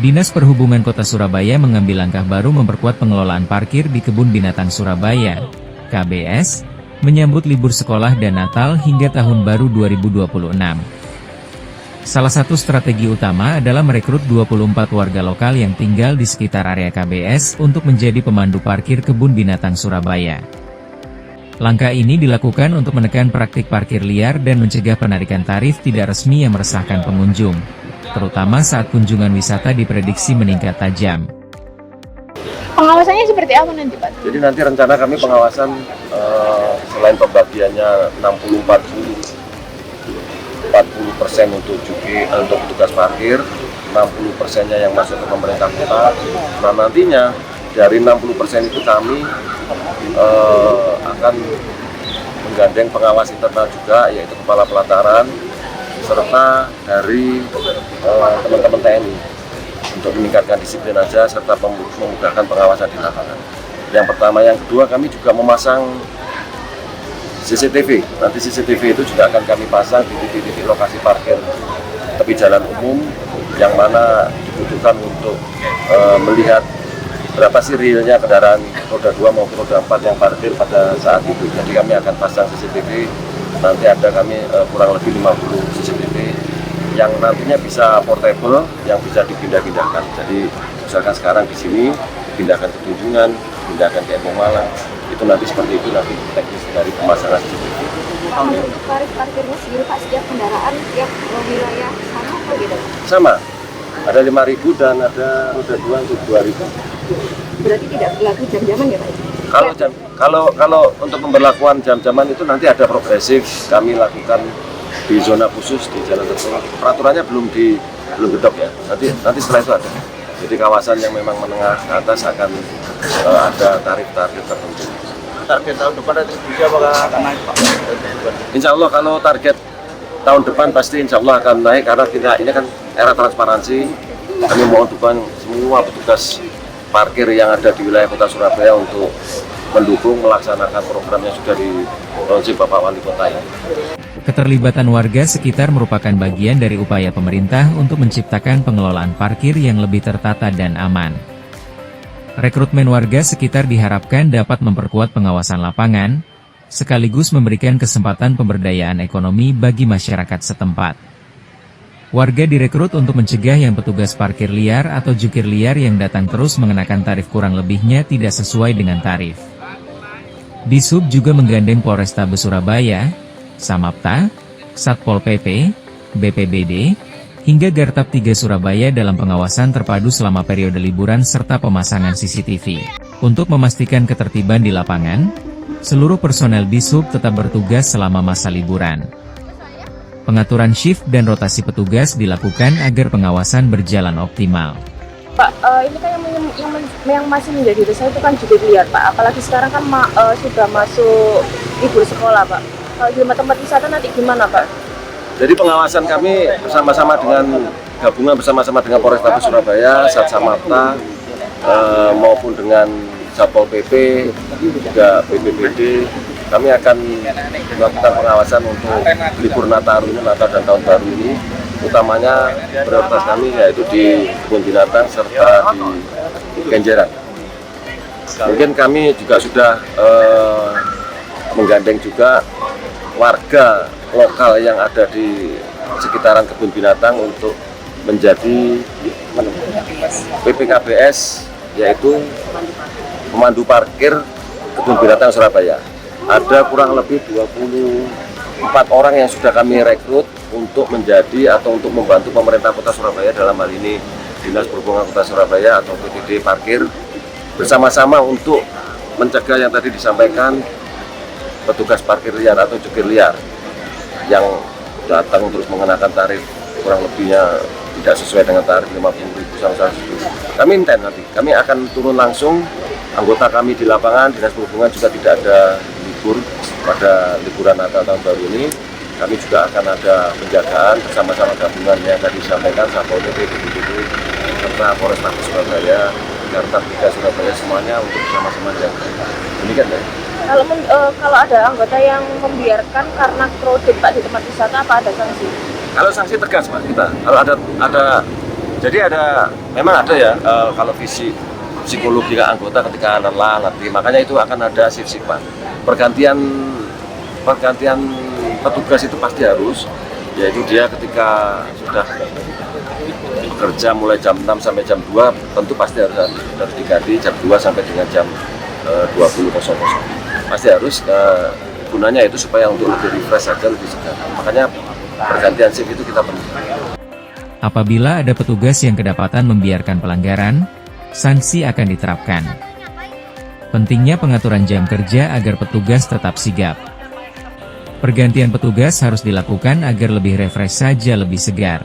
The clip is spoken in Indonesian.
Dinas Perhubungan Kota Surabaya mengambil langkah baru memperkuat pengelolaan parkir di Kebun Binatang Surabaya, KBS, menyambut libur sekolah dan Natal hingga Tahun Baru 2026. Salah satu strategi utama adalah merekrut 24 warga lokal yang tinggal di sekitar area KBS untuk menjadi pemandu parkir Kebun Binatang Surabaya. Langkah ini dilakukan untuk menekan praktik parkir liar dan mencegah penarikan tarif tidak resmi yang meresahkan pengunjung, terutama saat kunjungan wisata diprediksi meningkat tajam. Pengawasannya seperti apa nanti, Pak? Jadi nanti rencana kami pengawasan selain pembagiannya 40% untuk untuk petugas parkir, 60%-nya yang masuk ke pemerintah kota. Nah nantinya dari 60% itu kami akan menggandeng pengawas internal juga, yaitu kepala pelataran, serta dari teman-teman TNI untuk meningkatkan disiplin aja serta memudahkan pengawasan di lapangan. Yang pertama, yang kedua kami juga memasang CCTV. Nanti CCTV itu juga akan kami pasang di titik-titik lokasi parkir tepi jalan umum yang mana dibutuhkan untuk melihat berapa sih realnya kendaraan roda 2 maupun roda 4 yang parkir pada saat itu. Jadi kami akan pasang CCTV, nanti ada kami kurang lebih 50 CCTV yang nantinya bisa portable, yang bisa dipindah-pindahkan. Jadi misalkan sekarang di sini, dipindahkan ke Tunjungan, dipindahkan ke Embong Malang, itu nanti seperti itu nanti teknis dari pemasangan CCTV. Untuk tarif parkirnya sendiri, Pak, setiap kendaraan, setiap wilayah sama apa gitu? Sama, ada 5.000 dan ada roda 2 untuk 2.000. Berarti tidak berlaku jam-jaman ya, Pak? Kalau untuk pemberlakuan jam-jaman itu nanti ada progresif, kami lakukan di zona khusus di jalan tertentu. Peraturannya belum gedok ya. Nanti setelah itu ada. Jadi kawasan yang memang menengah ke atas akan ada tarif-tarif tertentu. Target tahun depan distribusi apakah akan naik, Pak? Insya Allah kalau target tahun depan pasti insya Allah akan naik karena kita ini kan era transparansi. Kami mohon dukungan semua petugas parkir yang ada di wilayah Kota Surabaya untuk mendukung melaksanakan program yang sudah dilaunching Bapak Wali Kota ini. Keterlibatan warga sekitar merupakan bagian dari upaya pemerintah untuk menciptakan pengelolaan parkir yang lebih tertata dan aman. Rekrutmen warga sekitar diharapkan dapat memperkuat pengawasan lapangan, sekaligus memberikan kesempatan pemberdayaan ekonomi bagi masyarakat setempat. Warga direkrut untuk mencegah yang petugas parkir liar atau jukir liar yang datang terus mengenakan tarif kurang lebihnya tidak sesuai dengan tarif. Dishub juga menggandeng Polrestabes Surabaya, Samapta, Satpol PP, BPBD, hingga Gartab 3 Surabaya dalam pengawasan terpadu selama periode liburan serta pemasangan CCTV. Untuk memastikan ketertiban di lapangan, seluruh personel Dishub tetap bertugas selama masa liburan. Pengaturan shift dan rotasi petugas dilakukan agar pengawasan berjalan optimal. Pak, ini kan yang masih menjadi resah itu kan juga liar, Pak. Apalagi sekarang kan sudah masuk libur sekolah, Pak. Kalau di tempat wisata nanti gimana, Pak? Jadi pengawasan kami bersama-sama dengan Polrestabes Surabaya, Satsamapta, maupun dengan Satpol PP, juga BPBD, kami akan melakukan pengawasan untuk libur Natal dan Tahun Baru ini. Utamanya prioritas kami yaitu di Kebun Binatang serta di Kenjeran. Mungkin kami juga sudah menggandeng juga warga lokal yang ada di sekitaran Kebun Binatang untuk menjadi PPKBS, yaitu pemandu parkir Kebun Binatang Surabaya. Ada kurang lebih 24 orang yang sudah kami rekrut untuk menjadi atau untuk membantu pemerintah Kota Surabaya, dalam hal ini Dinas Perhubungan Kota Surabaya atau PTD Parkir, bersama-sama untuk mencegah yang tadi disampaikan petugas parkir liar atau jukir liar yang datang terus mengenakan tarif kurang lebihnya tidak sesuai dengan tarif 50.000 sampai 100.000. Kami intent nanti, kami akan turun langsung, anggota kami di lapangan, Dinas Perhubungan juga tidak ada libur pada liburan Natal Tahun Baru ini. Kami juga akan ada penjagaan bersama-sama gabungan yang tadi disampaikan, Satpol PP, BPBD, serta Polrestabes Surabaya, Gartab 3 Surabaya, semuanya untuk bersama-sama jaga. Demikian ya. Kalau ada anggota yang membiarkan karena crowded, Pak, di tempat wisata, apa ada sanksi? Kalau sanksi tegas, Pak, kita. Kalau ada Jadi memang ada ya kalau psikologi anggota ketika lelah, letih, makanya itu akan ada shift-shiftan. Pergantian petugas itu pasti harus, yaitu dia ketika sudah bekerja mulai jam 6 sampai jam 2, tentu pasti harus diganti jam 2 sampai dengan jam 20.00. Pasti harus, gunanya itu supaya untuk lebih refresh saja, lebih segar. Makanya pergantian shift itu kita perlu. Apabila ada petugas yang kedapatan membiarkan pelanggaran, sanksi akan diterapkan. Pentingnya pengaturan jam kerja agar petugas tetap sigap. Pergantian petugas harus dilakukan agar lebih refresh saja lebih segar.